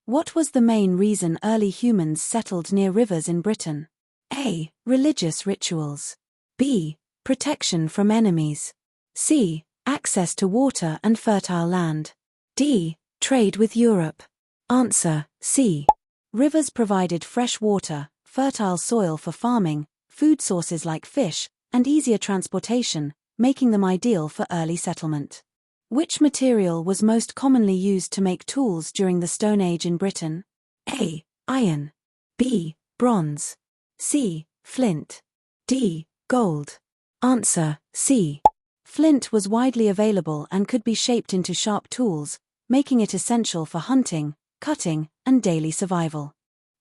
What was the main reason early humans settled near rivers in Britain? A. Religious rituals. B. Protection from enemies. C. Access to water and fertile land. D. Trade with Europe. Answer: C. Rivers provided fresh water, fertile soil for farming, food sources like fish, and easier transportation, making them ideal for early settlement. Which material was most commonly used to make tools during the Stone Age in Britain? A. Iron. B. Bronze. C. Flint. D. Gold. Answer: C. Flint was widely available and could be shaped into sharp tools, making it essential for hunting, cutting, and daily survival.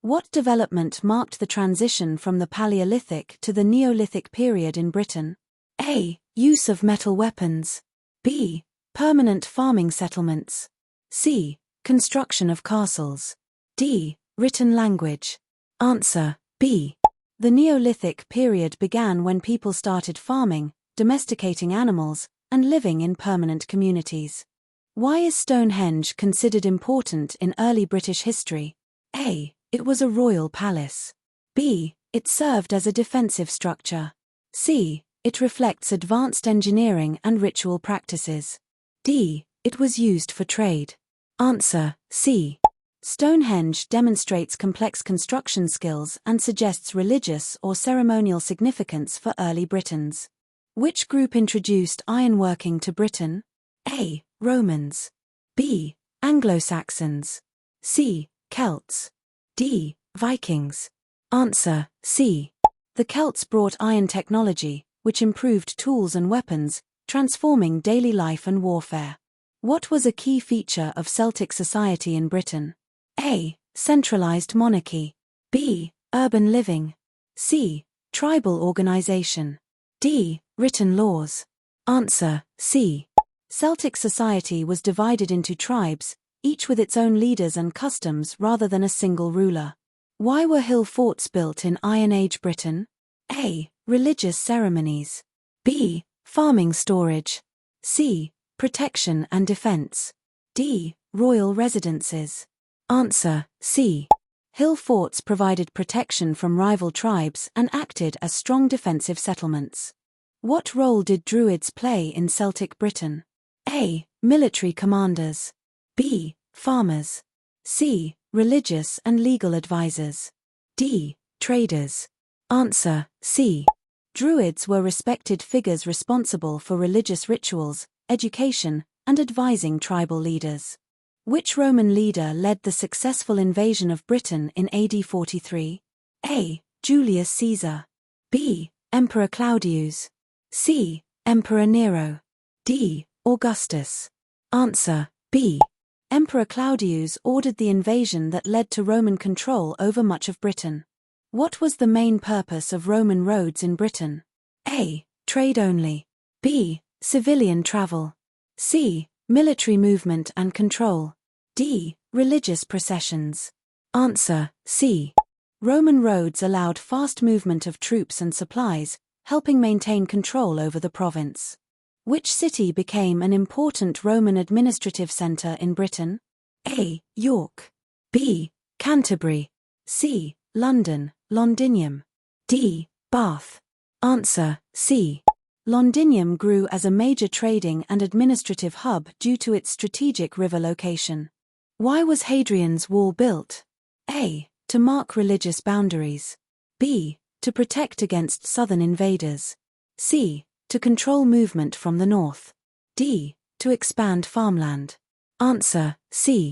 What development marked the transition from the Paleolithic to the Neolithic period in Britain? A. Use of metal weapons. B. Permanent farming settlements. C. Construction of castles. D. Written language. Answer: B. The Neolithic period began when people started farming, domesticating animals, and living in permanent communities. Why is Stonehenge considered important in early British history? A. It was a royal palace. B. It served as a defensive structure. C. It reflects advanced engineering and ritual practices. D. It was used for trade. Answer: C. Stonehenge demonstrates complex construction skills and suggests religious or ceremonial significance for early Britons. Which group introduced ironworking to Britain? A. Romans. B. Anglo-Saxons. C. Celts. D. Vikings. Answer: C. The Celts brought iron technology, which improved tools and weapons, transforming daily life and warfare. What was a key feature of Celtic society in Britain? A. Centralized monarchy. B. Urban living. C. Tribal organization. D. Written laws. Answer: C. Celtic society was divided into tribes, each with its own leaders and customs rather than a single ruler. Why were hill forts built in Iron Age Britain? A. Religious ceremonies. B. Farming storage. C. Protection and defense. D. Royal residences. Answer: C. Hill forts provided protection from rival tribes and acted as strong defensive settlements. What role did Druids play in Celtic Britain? A. Military commanders. B. Farmers. C. Religious and legal advisors. D. Traders. Answer: C. Druids were respected figures responsible for religious rituals, education, and advising tribal leaders. Which Roman leader led the successful invasion of Britain in AD 43? A. Julius Caesar. B. Emperor Claudius. C. Emperor Nero. D. Augustus. Answer: B. Emperor Claudius ordered the invasion that led to Roman control over much of Britain. What was the main purpose of Roman roads in Britain? A. Trade only. B. Civilian travel. C. Military movement and control. D. Religious processions. Answer: C. Roman roads allowed fast movement of troops and supplies, helping maintain control over the province. Which city became an important Roman administrative centre in Britain? A. York. B. Canterbury. C. London, Londinium. D. Bath. Answer: C. Londinium grew as a major trading and administrative hub due to its strategic river location. Why was Hadrian's Wall built? A. To mark religious boundaries. B. To protect against southern invaders. C. To control movement from the north. D. To expand farmland. Answer: C.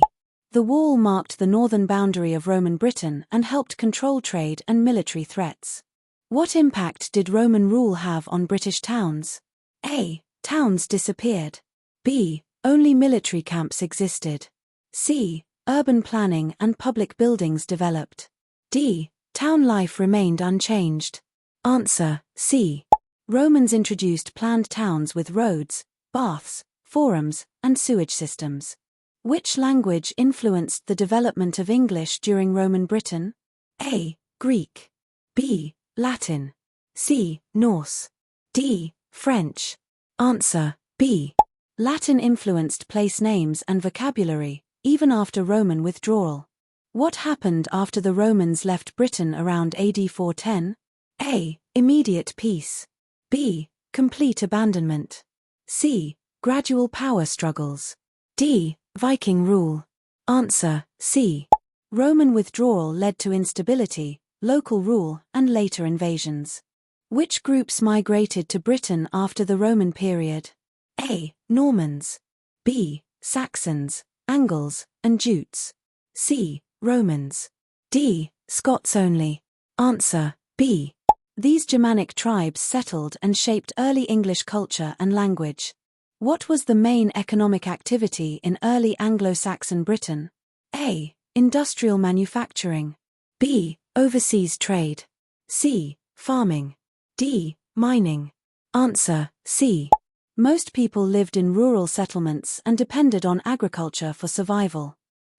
The wall marked the northern boundary of Roman Britain and helped control trade and military threats. What impact did Roman rule have on British towns? A. Towns disappeared. B. Only military camps existed. C. Urban planning and public buildings developed. D. Town life remained unchanged. Answer: C. Romans introduced planned towns with roads, baths, forums, and sewage systems. Which language influenced the development of English during Roman Britain? A. Greek. B. Latin. C. Norse. D. French. Answer: B. Latin influenced place names and vocabulary, even after Roman withdrawal. What happened after the Romans left Britain around AD 410? A. Immediate peace. B. Complete abandonment. C. Gradual power struggles. D. Viking rule. Answer, C. Roman withdrawal led to instability, local rule, and later invasions. Which groups migrated to Britain after the Roman period? A. Normans. B. Saxons, Angles, and Jutes. C. Romans. D. Scots only. Answer, B. These Germanic tribes settled and shaped early English culture and language. What was the main economic activity in early Anglo-Saxon Britain? A. Industrial manufacturing. B. Overseas trade. C. Farming. D. Mining. Answer, C. Most people lived in rural settlements and depended on agriculture for survival.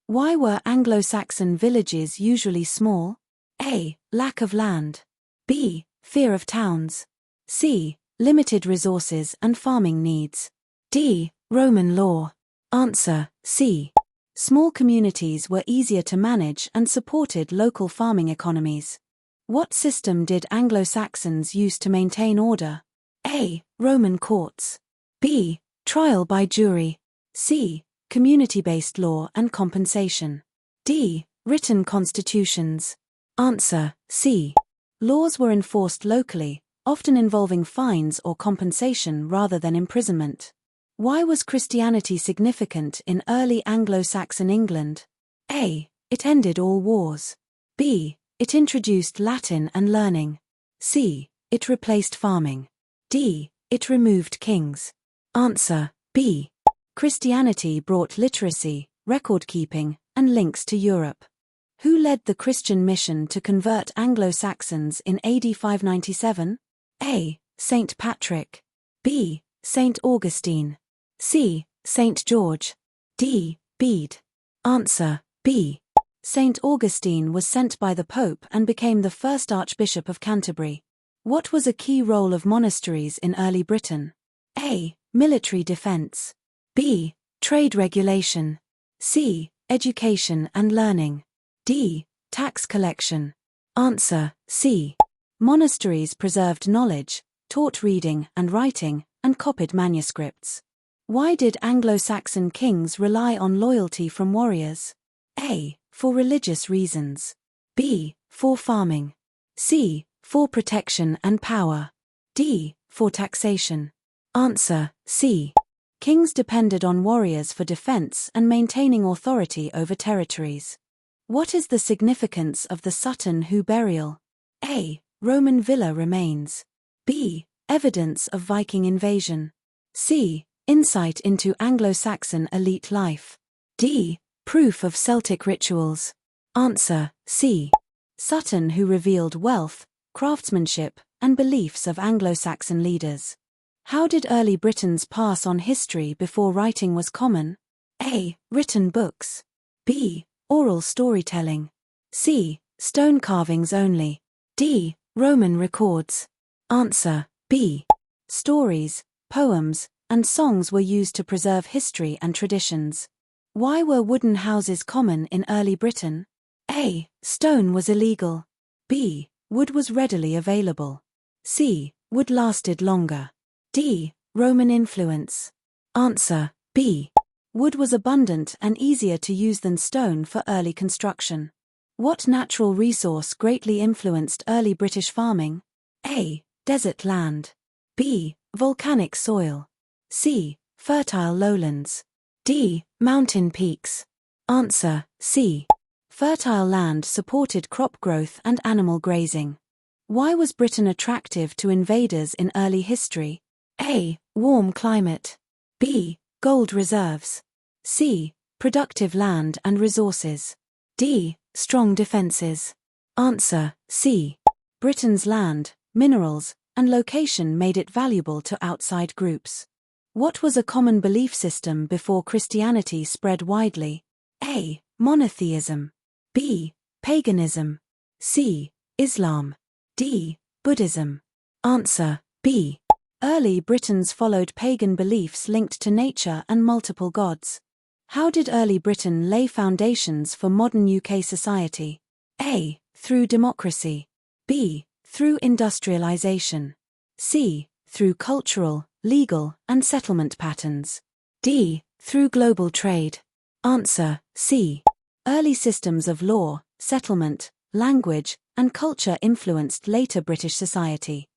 Why were Anglo-Saxon villages usually small? A. Lack of land. B. Fear of towns. C. Limited resources and farming needs. D. Roman law. Answer, C. Small communities were easier to manage and supported local farming economies. What system did Anglo-Saxons use to maintain order? A. Roman courts. B. Trial by jury. C. Community-based law and compensation. D. Written constitutions. Answer, C. Laws were enforced locally, often involving fines or compensation rather than imprisonment. Why was Christianity significant in early Anglo-Saxon England? A. It ended all wars. B. It introduced Latin and learning. C. It replaced farming. D. It removed kings. Answer, B. Christianity brought literacy, record-keeping, and links to Europe. Who led the Christian mission to convert Anglo-Saxons in AD 597? A. Saint Patrick. B. Saint Augustine. C. Saint George. D. Bede. Answer, B. Saint Augustine was sent by the Pope and became the first Archbishop of Canterbury. What was a key role of monasteries in early Britain? A. Military defense. B. Trade regulation. C. Education and learning. D. Tax collection. Answer, C. Monasteries preserved knowledge, taught reading and writing, and copied manuscripts. Why did Anglo-Saxon kings rely on loyalty from warriors? A. For religious reasons. B. For farming. C. For protection and power. D. For taxation. Answer, C. Kings depended on warriors for defense and maintaining authority over territories. What is the significance of the Sutton Hoo burial? A. Roman villa remains. B. Evidence of Viking invasion. C. Insight into Anglo-Saxon elite life. D. Proof of Celtic rituals. Answer, C. Sutton Hoo revealed wealth, craftsmanship, and beliefs of Anglo-Saxon leaders. How did early Britons pass on history before writing was common? A. Written books. B. Oral storytelling. C. Stone carvings only. D. Roman records. Answer, B. Stories, poems, and songs were used to preserve history and traditions. Why were wooden houses common in early Britain? A. Stone was illegal. B. Wood was readily available. C. Wood lasted longer. D. Roman influence. Answer, B. Wood was abundant and easier to use than stone for early construction. What natural resource greatly influenced early British farming? A. Desert land. B. Volcanic soil. C. Fertile lowlands. D. Mountain peaks. Answer, C. Fertile land supported crop growth and animal grazing. Why was Britain attractive to invaders in early history? A. Warm climate. B. Gold reserves. C. Productive land and resources. D. Strong defenses. Answer, C. Britain's land, minerals, and location made it valuable to outside groups. What was a common belief system before Christianity spread widely? A. Monotheism. B. Paganism. C. Islam. D. Buddhism. Answer, B. Early Britons followed pagan beliefs linked to nature and multiple gods. How did early Britain lay foundations for modern UK society? A. Through democracy. B. Through industrialization. C. Through cultural, legal, and settlement patterns. D. Through global trade. Answer: C. Early systems of law, settlement, language, and culture influenced later British society.